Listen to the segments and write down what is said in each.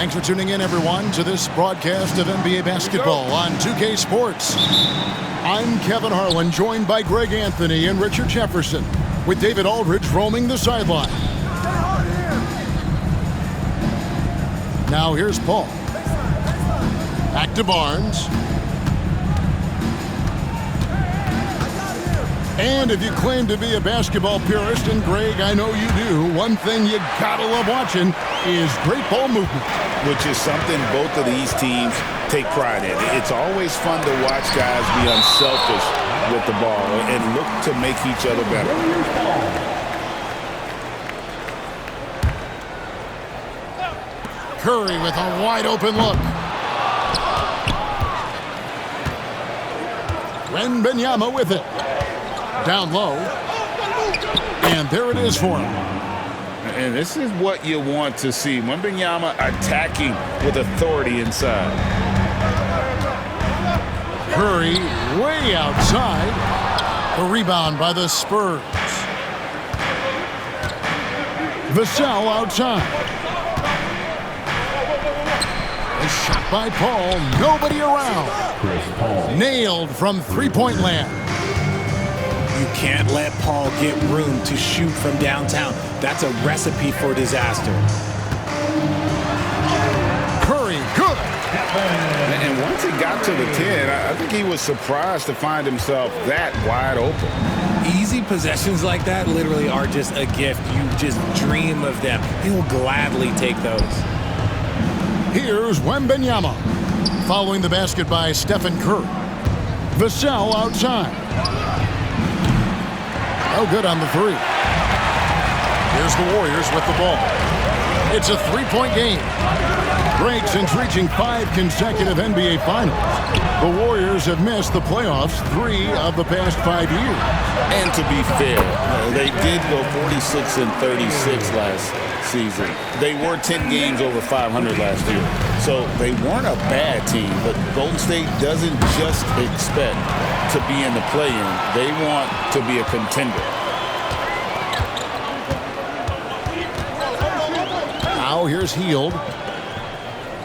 Thanks for tuning in, everyone, to this broadcast of NBA basketball on 2K Sports. I'm Kevin Harlan, joined by Greg Anthony and Richard Jefferson, with David Aldridge roaming the sideline. Now here's Paul. Back to Barnes. And if you claim to be a basketball purist, and Greg, I know you do, one thing you gotta love watching is great ball movement. Which is something both of these teams take pride in. It's always fun to watch guys be unselfish with the ball and look to make each other better. Curry with a wide open look. Wembanyama with it. Down low. And there it is for him. And this is what you want to see. Wembanyama attacking with authority inside. Curry way outside. The rebound by the Spurs. Vassell outside. A shot by Paul. Nobody around. Nailed from three-point land. You can't let Paul get room to shoot from downtown. That's a recipe for disaster. Curry, good. And once he got to the 10, I think he was surprised to find himself that wide open. Easy possessions like that literally are just a gift. You just dream of them. He'll gladly take those. Here's Wembanyama. Following the basket by Stephen Curry. Vassell outside. No good on the three. Here's the Warriors with the ball. It's a three-point game. Greg, since reaching 5 consecutive NBA Finals, the Warriors have missed the playoffs 3 of the past 5 years. And to be fair, they did go 46-36 last season. They were 10 games over 500 last year. So they weren't a bad team, but Golden State doesn't just expect to be in the play-in. They want to be a contender. Now here's Hield.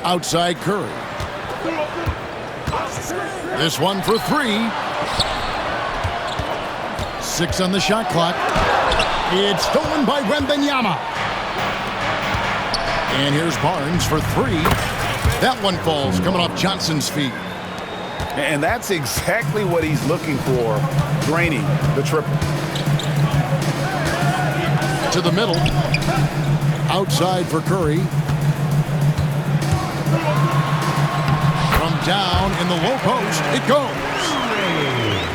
Outside Curry. This one for 3. 6 on the shot clock. It's stolen by Wembanyama. And here's Barnes for 3. That one falls, coming off Johnson's feet. And that's exactly what he's looking for, draining the triple. To the middle. Outside for Curry. From down in the low post, it goes.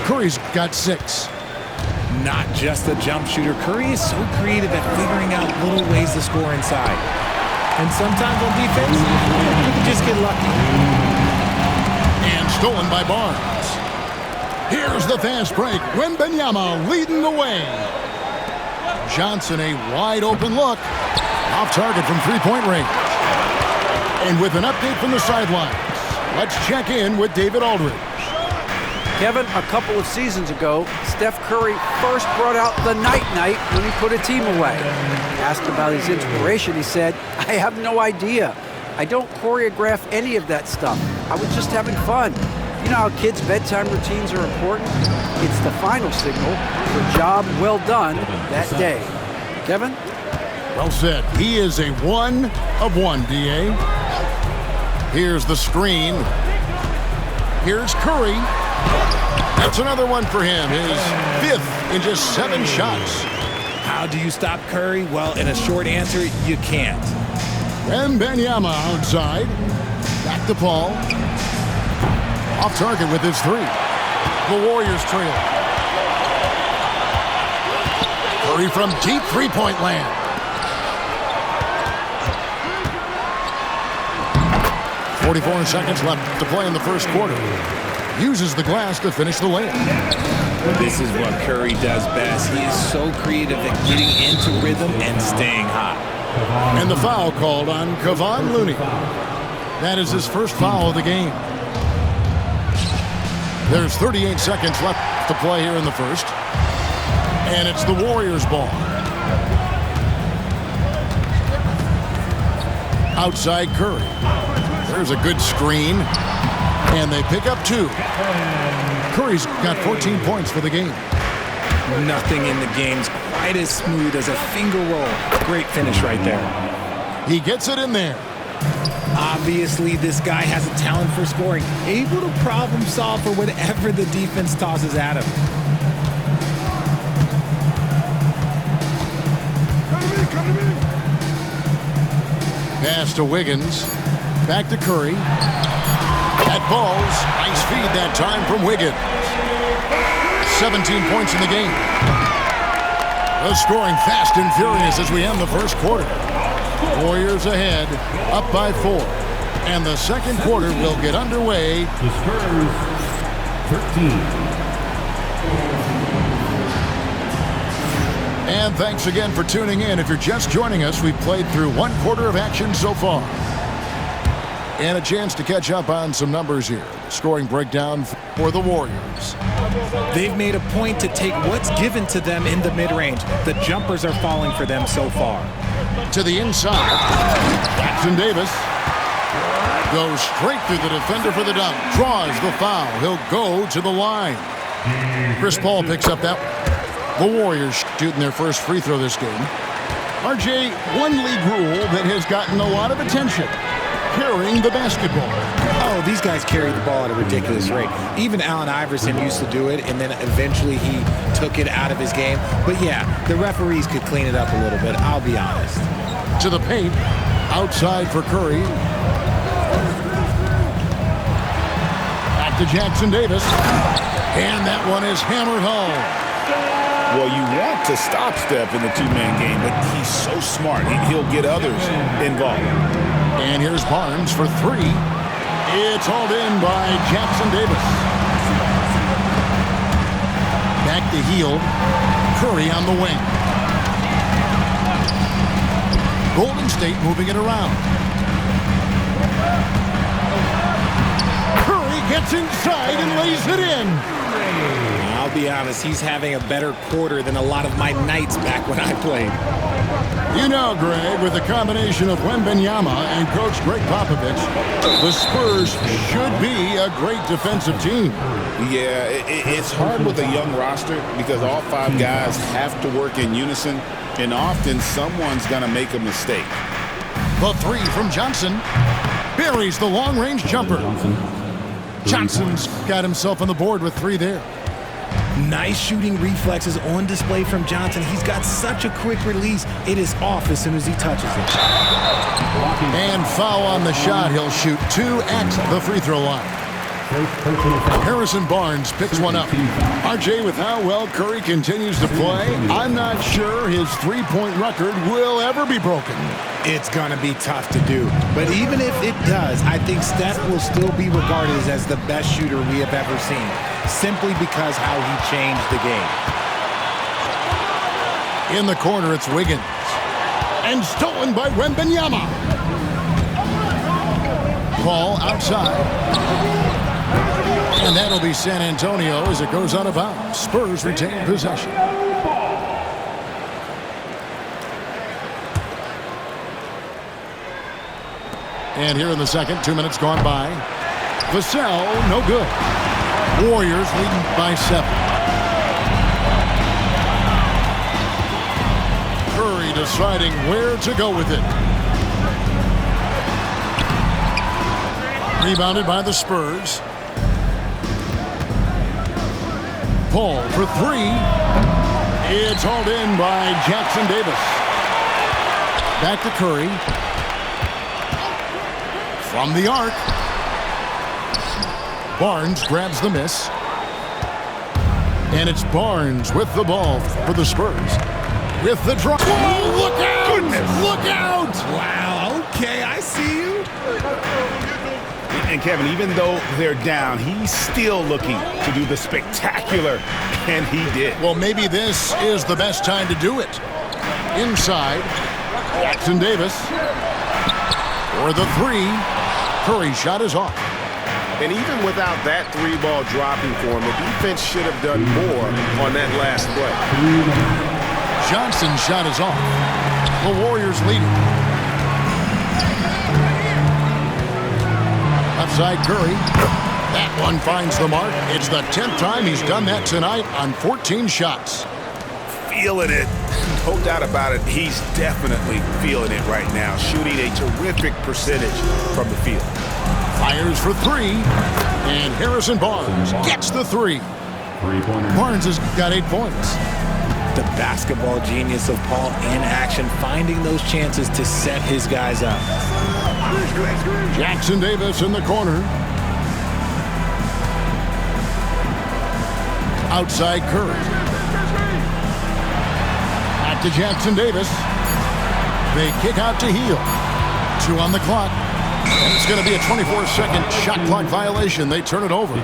Curry's got 6. Not just a jump shooter. Curry is so creative at figuring out little ways to score inside. And sometimes on defense, you can just get lucky. And stolen by Barnes. Here's the fast break. Wembanyama leading the way. Johnson, a wide open look. Off target from three-point range. And with an update from the sidelines, let's check in with David Aldridge. Kevin, a couple of seasons ago, Steph Curry first brought out the night-night when he put a team away. Asked about his inspiration, he said, "I have no idea. I don't choreograph any of that stuff. I was just having fun." You know how kids' bedtime routines are important? It's the final signal for a job well done that day. Kevin? Well said. He is a 1 of 1, D.A. Here's the screen. Here's Curry. That's another one for him. His 5th in just 7 shots. How do you stop Curry? Well, in a short answer, you can't. Wembanyama outside. Back to Paul. Off target with his 3. The Warriors trail. Curry from deep three-point land. .44 seconds left to play in the first quarter. Uses the glass to finish the layup. This is what Curry does best. He is so creative at getting into rhythm and staying hot. And the foul called on Kevon Looney. That is his first foul of the game. There's 38 seconds left to play here in the first. And it's the Warriors' ball. Outside Curry. There's a good screen. And they pick up 2. Curry's got 14 points for the game. Nothing in the game's quite as smooth as a finger roll. Great finish right there. He gets it in there. Obviously, this guy has a talent for scoring, able to problem solve for whatever the defense tosses at him. Pass to Wiggins. Back to Curry. That falls. Nice feed that time from Wiggins. 17 points in the game. The scoring fast and furious as we end the first quarter. Warriors ahead, up by 4. And the second quarter will get underway. The Spurs, 13. And thanks again for tuning in. If you're just joining us, we've played through 1 quarter of action so far. And a chance to catch up on some numbers here. Scoring breakdown for the Warriors. They've made a point to take what's given to them in the mid-range. The jumpers are falling for them so far. To the inside. Jackson Davis goes straight through the defender for the dunk. Draws the foul. He'll go to the line. Chris Paul picks up that one. The Warriors shooting their first free throw this game. RJ, one league rule that has gotten a lot of attention. Carrying the basketball. Oh, these guys carry the ball at a ridiculous rate. Even Allen Iverson used to do it, and then eventually he took it out of his game. But yeah, the referees could clean it up a little bit, I'll be honest. To the paint. Outside for Curry. Back to Jackson Davis. And that one is hammered home. Well, you want to stop Steph in the 2-man game, but he's so smart. He'll get others involved. And here's Barnes for 3. It's hauled in by Jackson Davis. Back to Hield. Curry on the wing. Golden State moving it around. Curry gets inside and lays it in. I'll be honest, he's having a better quarter than a lot of my nights back when I played. You know, Greg, with the combination of Wembanyama and Coach Greg Popovich, the Spurs should be a great defensive team. Yeah, it's hard with a young roster because all 5 guys have to work in unison, and often someone's going to make a mistake. The 3 from Johnson buries the long-range jumper. Johnson's got himself on the board with 3 there. Nice shooting reflexes on display from Johnson. He's got such a quick release. It is off as soon as he touches it. And foul on the shot. He'll shoot 2 at the free throw line. Harrison Barnes picks one up. RJ, with how well Curry continues to play, I'm not sure his three-point record will ever be broken. It's going to be tough to do. But even if it does, I think Steph will still be regarded as the best shooter we have ever seen, simply because how he changed the game. In the corner, it's Wiggins. And stolen by Wembanyama. Ball outside. And that'll be San Antonio as it goes out of bounds. Spurs retain possession. And here in the second, 2 minutes gone by. Vassell, no good. Warriors leading by 7. Curry deciding where to go with it. Rebounded by the Spurs. Paul for 3. It's hauled in by Jackson Davis. Back to Curry. From the arc. Barnes grabs the miss. And it's Barnes with the ball for the Spurs. With the drop. Whoa, look out! Goodness. Look out! Wow, okay, I see you. And Kevin, even though they're down, he's still looking to do the spectacular, and he did. Well, maybe this is the best time to do it. Inside, Jackson Davis. For the 3. Curry shot is off. And even without that 3-ball dropping for him, the defense should have done more on that last play. Johnson's shot is off. The Warriors leading. Outside Curry. That one finds the mark. It's the 10th time he's done that tonight on 14 shots. Feeling it. No doubt about it. He's definitely feeling it right now. Shooting a terrific percentage from the field. Fires for 3. And Harrison Barnes gets the 3. Barnes has got 8 points. The basketball genius of Paul in action, finding those chances to set his guys up. Jackson Davis in the corner. Outside Curry. Back to Jackson Davis. They kick out to Hield. 2 on the clock. And it's going to be a 24-second shot clock violation. They turn it over.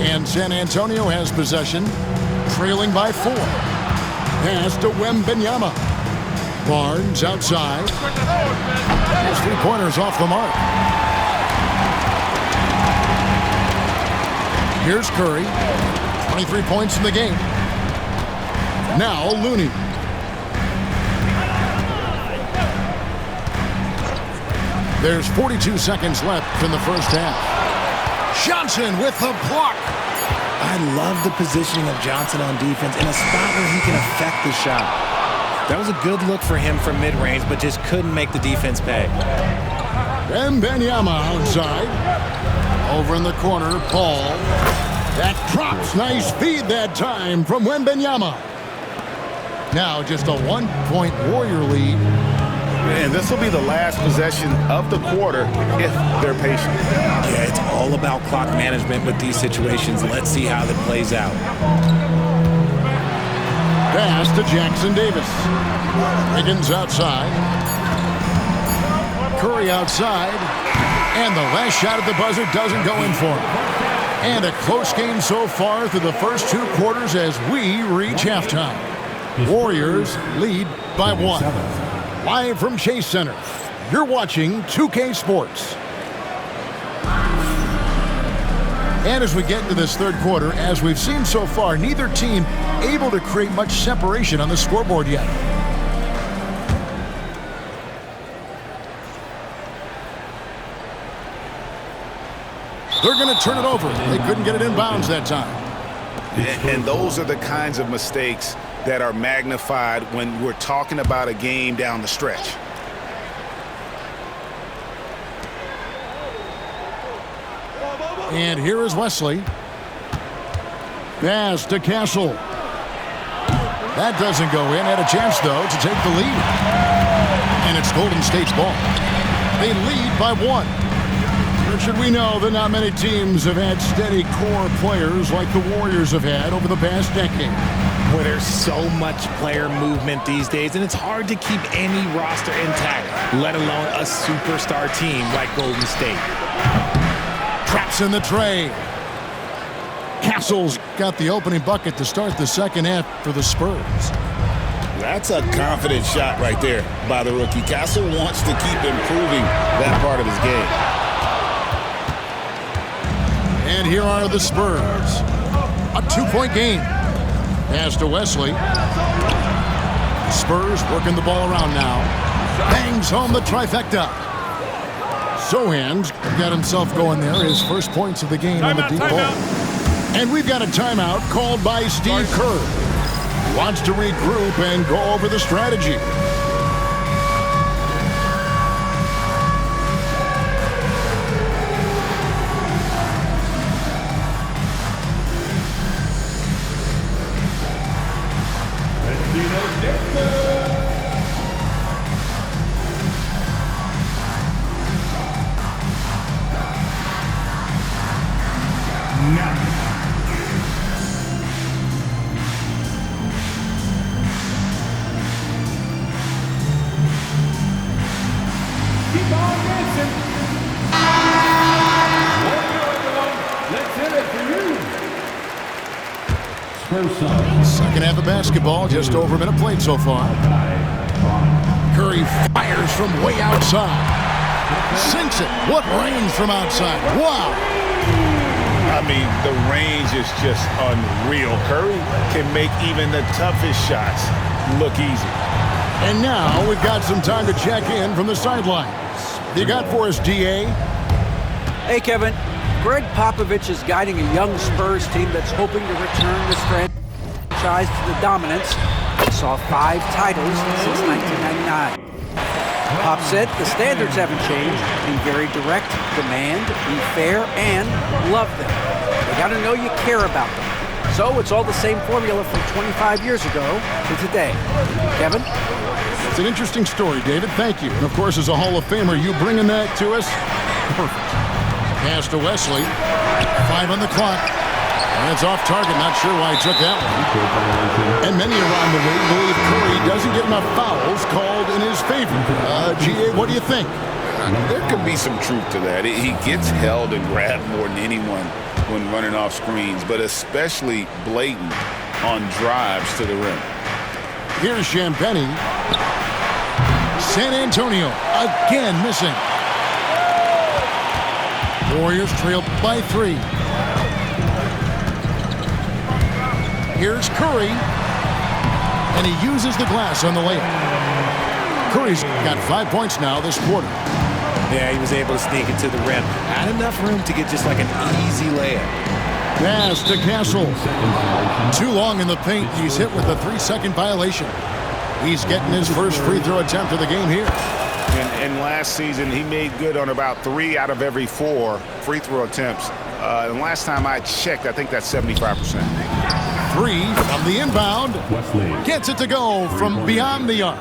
And San Antonio has possession, trailing by 4. Pass to Wembanyama. Barnes outside. His 3-pointers off the mark. Here's Curry. 23 points in the game. Now Looney. There's 42 seconds left in the first half. Johnson with the block. I love the positioning of Johnson on defense in a spot where he can affect the shot. That was a good look for him from mid-range, but just couldn't make the defense pay. Wembanyama outside. Over in the corner, Paul. That drops. Nice feed that time from Wembanyama. Now just a 1-point Warrior lead. And this will be the last possession of the quarter if they're patient. Yeah, it's all about clock management with these situations. Let's see how that plays out. Pass to Jackson Davis. Wiggins outside. Curry outside. And the last shot at the buzzer doesn't go in for him. And a close game so far through the first 2 quarters as we reach halftime. Warriors lead by 1. Live from Chase Center, you're watching 2K Sports. And as we get into this third quarter, as we've seen so far, neither team able to create much separation on the scoreboard yet. They're going to turn it over. They couldn't get it in bounds that time. And those are the kinds of mistakes that are magnified when we're talking about a game down the stretch. And here is Wesley. Pass to Castle. That doesn't go in. Had a chance, though, to take the lead. And it's Golden State's ball. They lead by 1. Richard, we know that not many teams have had steady core players like the Warriors have had over the past decade. Where there's so much player movement these days, and it's hard to keep any roster intact, let alone a superstar team like Golden State. Traps in the tray. Castle's got the opening bucket to start the second half for the Spurs. That's a confident shot right there by the rookie. Castle wants to keep improving that part of his game. And here are the Spurs. A 2-point game. Pass to Wesley. Spurs working the ball around now. Bangs home the trifecta. Sohan's got himself going there. His first points of the game on the deep ball. And we've got a timeout called by Steve Kerr. He wants to regroup and go over the strategy. Second half of basketball, just over a minute played so far. Curry fires from way outside. Sinks it. What range from outside. Wow. I mean, the range is just unreal. Curry can make even the toughest shots look easy. And now we've got some time to check in from the sidelines. You got for us, D.A.? Hey, Kevin. Greg Popovich is guiding a young Spurs team that's hoping to return this franchise to the dominance that saw 5 titles since 1999. Pop said the standards haven't changed. Be very direct, demand, be fair, and love them. They got to know you care about them. So it's all the same formula from 25 years ago to today. Kevin? It's an interesting story, David. Thank you. And, of course, as a Hall of Famer, you bringing that to us? Perfect. Pass to Wesley. 5 on the clock. And it's off target. Not sure why he took that one. And many around the league believe Curry doesn't get enough fouls called in his favor. G.A., what do you think? There could be some truth to that. He gets held and grabbed more than anyone when running off screens, but especially blatant on drives to the rim. Here's Champagnie. San Antonio again missing. Warriors trail by 3. Here's Curry. And he uses the glass on the layup. Curry's got 5 points now this quarter. Yeah, he was able to sneak it to the rim. Not enough room to get just like an easy layup. Pass to Castle. Too long in the paint. He's hit with a 3-second violation. He's getting his first free throw attempt of the game here. And last season, he made good on about 3 out of every 4 free throw attempts. And last time I checked, I think that's 75%. 3 from the inbound. Gets it to go from beyond the arc.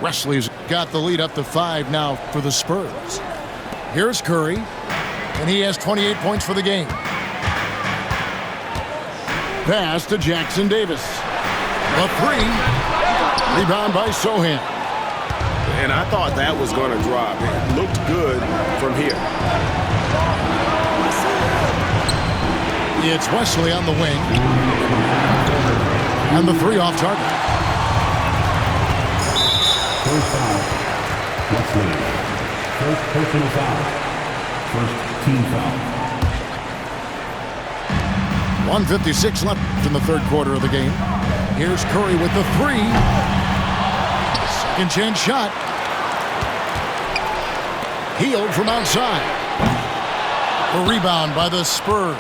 Wesley's got the lead up to 5 now for the Spurs. Here's Curry, and he has 28 points for the game. Pass to Jackson Davis. A 3. Rebound by Sohan. And I thought that was going to drop. It looked good from here. It's Wesley on the wing. And the 3 off target. First foul. Wesley. First personal foul. First team foul. 1:56 left in the third quarter of the game. Here's Curry with the 3. Second chance shot. Healed from outside. The rebound by the Spurs.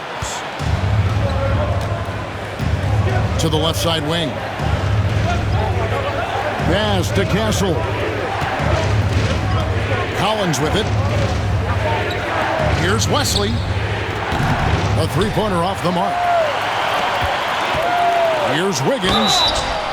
To the left side wing. Pass to Castle. Collins with it. Here's Wesley. A 3-pointer off the mark. Here's Wiggins.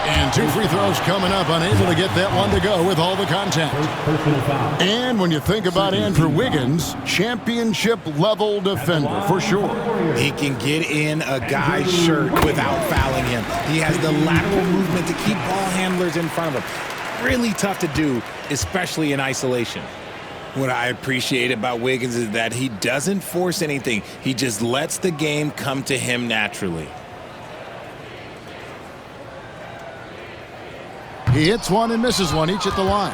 And 2 free throws coming up, unable to get that one to go with all the contact. Personal foul. And when you think about Andrew Wiggins, championship-level defender for sure. He can get in a guy's shirt without fouling him. He has the lateral movement to keep ball handlers in front of him. Really tough to do, especially in isolation. What I appreciate about Wiggins is that he doesn't force anything. He just lets the game come to him naturally. He hits one and misses one, each at the line.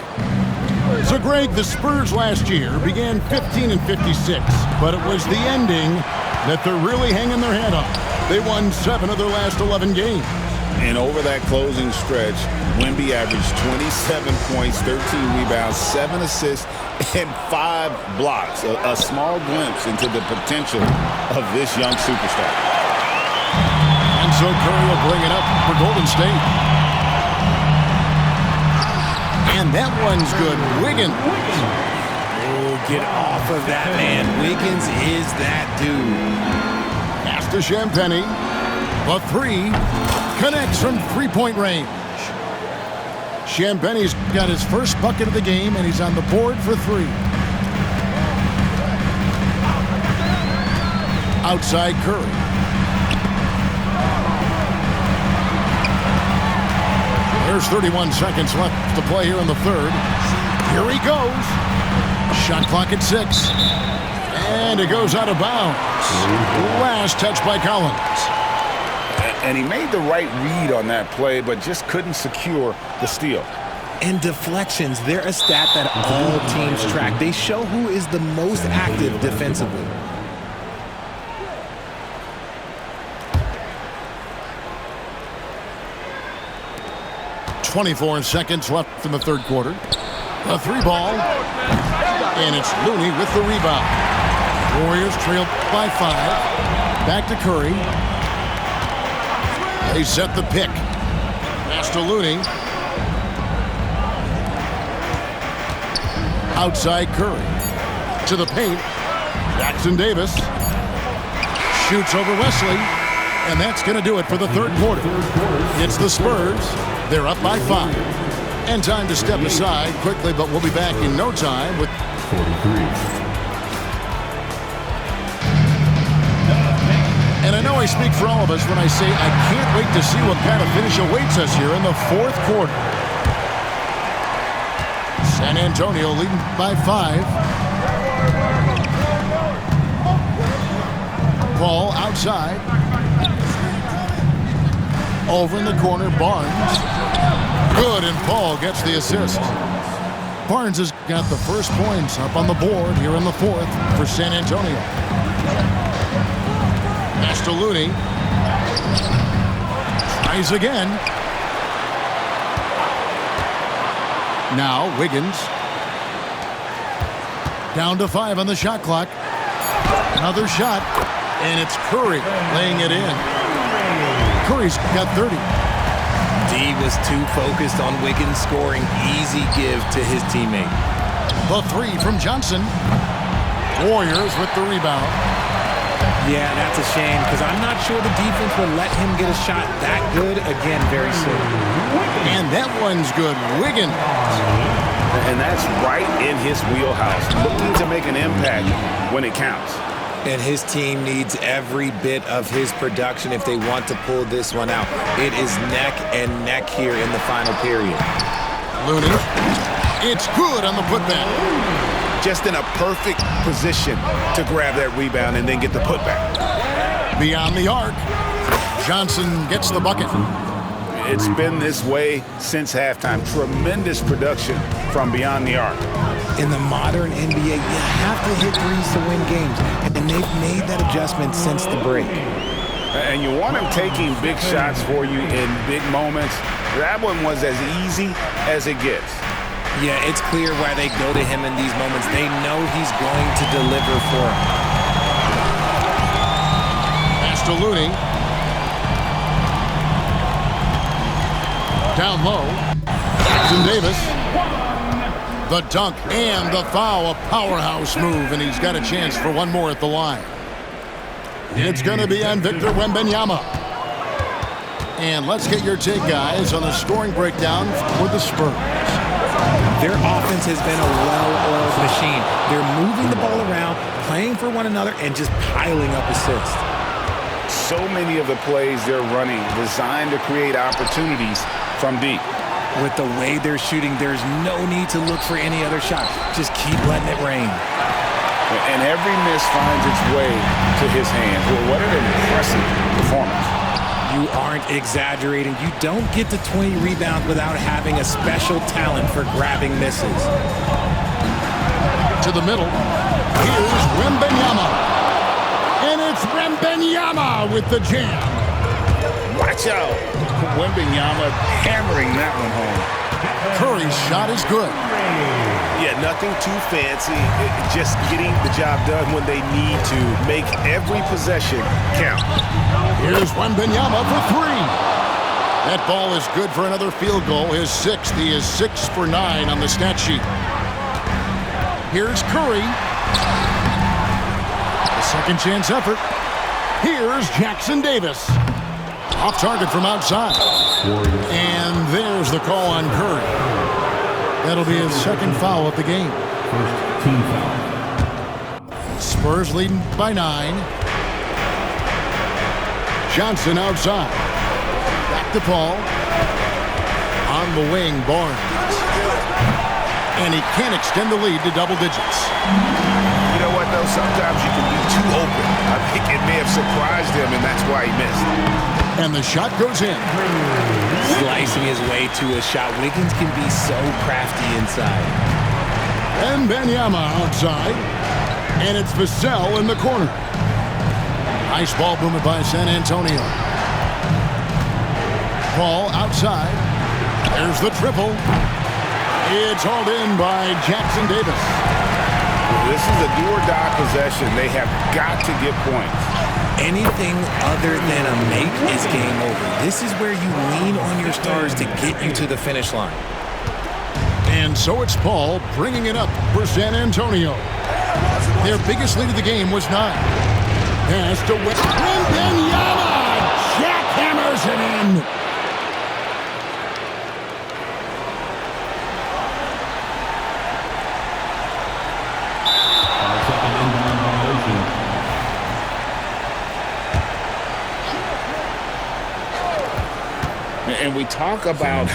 So, Greg, the Spurs last year began 15 and 56, but it was the ending that they're really hanging their head on. They won 7 of their last 11 games. And over that closing stretch, Wemby averaged 27 points, 13 rebounds, 7 assists, and 5 blocks. A small glimpse into the potential of this young superstar. And so Curry will bring it up for Golden State. And that one's good. Wiggins. Oh, get off of that, man. Wiggins is that dude. Pass to Champagnie. The 3 connects from 3-point range. Champagnie's got his first bucket of the game, and he's on the board for 3. Outside Curry. There's 31 seconds left to play here in the third. Here he goes. Shot clock at 6. And it goes out of bounds. Last touch by Collins. And he made the right read on that play, but just couldn't secure the steal. And deflections, they're a stat that all teams track. They show who is the most active defensively. .24 seconds left in the third quarter. A 3-ball. And it's Looney with the rebound. Warriors trail by 5. Back to Curry. They set the pick. Pass to Looney. Outside Curry. To the paint. Jackson Davis. Shoots over Wesley. And that's going to do it for the third quarter. It's the Spurs. They're up by 5. And time to step aside quickly, but we'll be back in no time with 43. And I know I speak for all of us when I say I can't wait to see what kind of finish awaits us here in the fourth quarter. San Antonio leading by 5. Paul outside. Over in the corner, Barnes. Good, and Paul gets the assist. Barnes has got the first points up on the board here in the fourth for San Antonio. Pass to Looney. Tries again. Now Wiggins. Down to 5 on the shot clock. Another shot, and it's Curry laying it in. Curry's got 30. D was too focused on Wiggins scoring. Easy give to his teammate. The 3 from Johnson. Warriors with the rebound. Yeah, that's a shame because I'm not sure the defense will let him get a shot that good again very soon. And that one's good. Wiggins. And that's right in his wheelhouse, looking to make an impact when it counts. And his team needs every bit of his production if they want to pull this one out. It is neck and neck here in the final period. Looney. It's good on the putback. Just in a perfect position to grab that rebound and then get the putback. Beyond the arc. Johnson gets the bucket. It's been this way since halftime. Tremendous production from beyond the arc. In the modern NBA, you have to hit threes to win games, and they've made that adjustment since the break. And you want him taking big shots for you in big moments. That one was as easy as it gets. Yeah, it's clear why they go to him in these moments. They know he's going to deliver for them. Pass to Looney. Down low. Jackson Davis. The dunk and the foul, a powerhouse move, and he's got a chance for one more at the line. It's going to be on Victor Wembanyama. And let's get your take, guys, on the scoring breakdown for the Spurs. Their offense has been a well-oiled machine. They're moving the ball around, playing for one another, and just piling up assists. So many of the plays they're running designed to create opportunities from deep. With the way they're shooting, there's no need to look for any other shot. Just keep letting it rain. And every miss finds its way to his hands. Well, what an impressive performance. You aren't exaggerating. You don't get to 20 rebounds without having a special talent for grabbing misses. To the middle. Here's Wembanyama. And it's Wembanyama with the jam. Watch out. Wembanyama hammering that one home. Curry's shot is good. Yeah, nothing too fancy. Just getting the job done when they need to. Make every possession count. Here's Wembanyama for three. That ball is good for another field goal. His sixth. He is 6 for 9 on the stat sheet. Here's Curry. A second chance effort. Here's Jackson Davis. Off target from outside. And there's the call on Curry. That'll be his second foul of the game. First team foul. Spurs leading by 9. Johnson outside. Back to Paul. On the wing, Barnes. And he can't extend the lead to double digits. You know what, though? Sometimes you can be too open. I think it may have surprised him, and that's why he missed. And the shot goes in. Slicing his way to a shot. Wiggins can be so crafty inside. And Wembanyama outside. And it's Vassell in the corner. Nice ball movement by San Antonio. Paul outside. There's the triple. It's hauled in by Jackson Davis. This is a do-or-die possession. They have got to get points. Anything other than a make is game over. This is where you lean on your stars to get you to the finish line. And so it's Paul bringing it up for San Antonio. Their biggest lead of the game was 9. Pass to Wembanyama. Jackhammers it in. Second inbound violation. And we talk about